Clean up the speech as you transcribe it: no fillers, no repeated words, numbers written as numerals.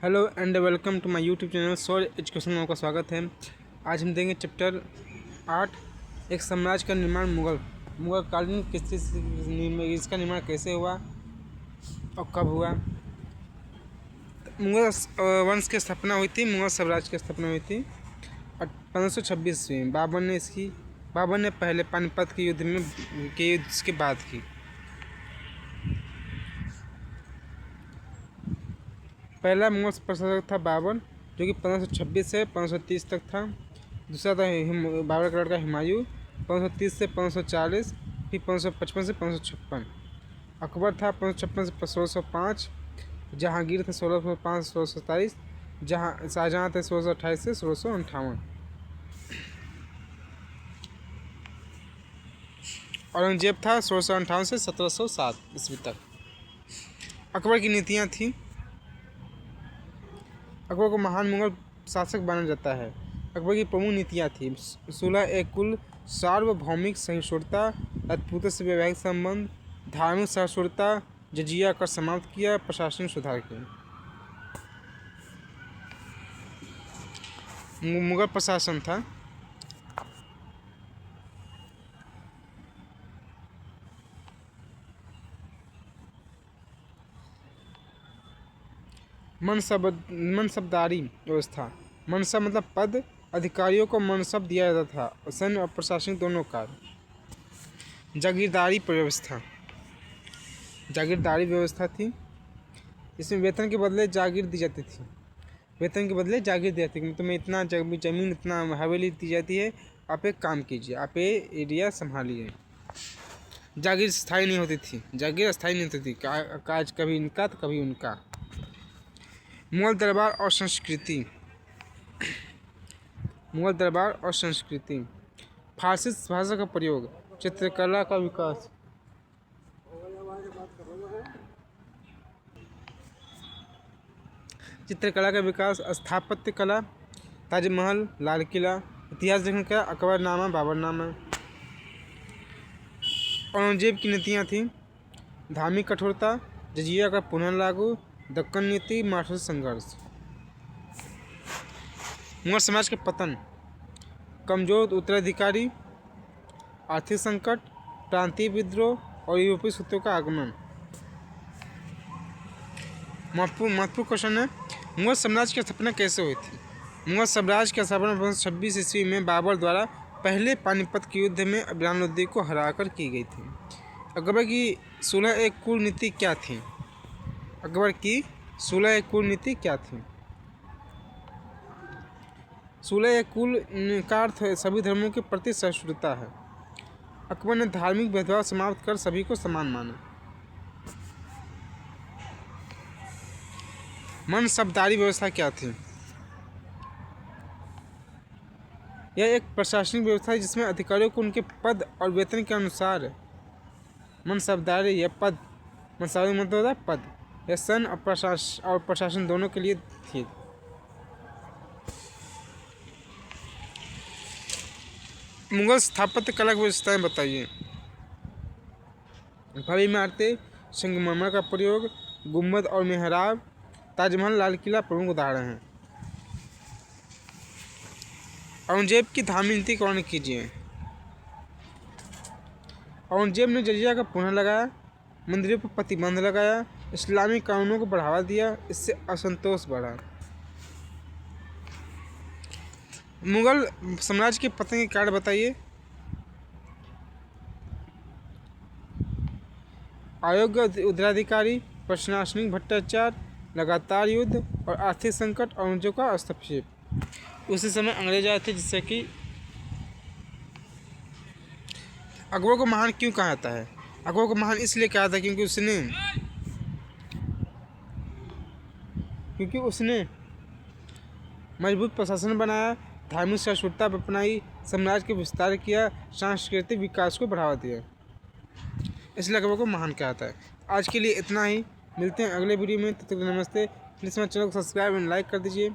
Hello and welcome to my YouTube channel Saur education में आपका स्वागत है। आज हम देंगे चैप्टर 8 एक साम्राज्य का निर्माण मुगल कालीन इसका निर्माण कैसे हुआ और कब हुआ। मुगल वंश की स्थापना हुई थी, मुगल साम्राज्य की स्थापना हुई थी 1526 ईस्वी में। बाबर ने पहले पानीपत के युद्ध के बाद की। पहला मुगल प्रशासक था बाबर, जो कि 1526 से 1530 तक था। दूसरा था बाबर का लड़का हुमायूं, 1530 से 1540, फिर 1555 से 1556। अकबर था 1556 से 1605, जहांगीर था 1605 से 1627, शाहजहाँ थे 1628 से 1658। औरंगजेब था 1658 से 1707 ईस्वी तक। अकबर की नीतियाँ थीं। अकबर को महान मुगल शासक माना जाता है। अकबर की प्रमुख नीतियाँ थीं: 16 कुल, सार्वभौमिक सहिष्णुता, राजपूतों से वैवाहिक संबंध, धार्मिक सहिष्णुता, जजिया कर समाप्त किया, प्रशासनिक सुधार किए। मुगल प्रशासन था मनसबदारी व्यवस्था। मनसब मतलब पद, अधिकारियों को मनसब दिया जाता था और सैन्य और प्रशासनिक दोनों कार्य। जागीरदारी व्यवस्था थी, इसमें वेतन के बदले जागीर दी जाती थी। तुम्हें इतना जमीन, इतना हवेली दी जाती है, आप एक काम कीजिए, आप ये एरिया संभालिए। जागीर स्थायी नहीं होती थी, काज कभी इनका तो कभी उनका। मुगल दरबार और संस्कृति। फारसी भाषा का प्रयोग, चित्रकला का विकास। स्थापत्य कला, ताजमहल, लाल किला। इतिहास देखने का अकबरनामा, बाबरनामा। औरंगजेब की नीतियाँ थीं: धार्मिक कठोरता, जजिया का पुनः लागू, दक्कन नीति, मराठा संघर्ष। मुगल समाज के पतन, कमजोर उत्तराधिकारी, आर्थिक संकट, प्रांतीय विद्रोह और यूरोपीय शक्तियों का आगमन। महत्वपूर्ण क्वेश्चन है, मुगल साम्राज्य की स्थापना कैसे हुई थी? मुगल साम्राज्य की स्थापना 1526 ईस्वी में बाबर द्वारा पहले पानीपत के युद्ध में इब्राहिम को हराकर की गई थी। अकबर की 16 कुल नीति क्या थी? अकबर की 16 कुल नीति क्या थी? 16 कुल का अर्थ सभी धर्मों के प्रति सहिष्णुता है। अकबर ने धार्मिक भेदभाव समाप्त कर सभी को समान माना। मनसबदारी व्यवस्था क्या थी? यह एक प्रशासनिक व्यवस्था है जिसमें अधिकारियों को उनके पद और वेतन के अनुसार मनसबदारी या पद, मनसबदारी मतलब होता है पद, यह सैन्य और प्रशासन दोनों के लिए थी। मुगल स्थापत्य कला की विशेषताएं बताइए। भव्य इमारतें, संगमरमर का प्रयोग, गुम्बद और मेहराब, ताजमहल, लाल किला प्रमुख उदाहरण हैं। औरंगजेब की धार्मिक नीति का वर्णन कीजिए। औरंगजेब ने जजिया का पुनः लगाया, मंदिरों पर प्रतिबंध लगाया, इस्लामी कानूनों को बढ़ावा दिया, इससे असंतोष बढ़ा। मुगल साम्राज्य के पतन के कारण बताइए। अयोग्य उत्तराधिकारी, प्रशासनिक भ्रष्टाचार, लगातार युद्ध और आर्थिक संकट, औरंगजेब का हस्तक्षेप। उसी समय अंग्रेज आए थे, जिससे कि अकबर को महान क्यों कहा जाता है? अकबर को महान इसलिए कहा था क्योंकि उसने मजबूत प्रशासन बनाया, धार्मिक सहिष्णुता अपनाई, साम्राज्य का विस्तार किया, सांस्कृतिक विकास को बढ़ावा दिया, इसलिए अकबर को महान कहा जाता है। आज के लिए इतना ही, मिलते हैं अगले वीडियो में। तब तक नमस्ते। प्लीज़ मेरे चैनल को सब्सक्राइब एंड लाइक कर दीजिए।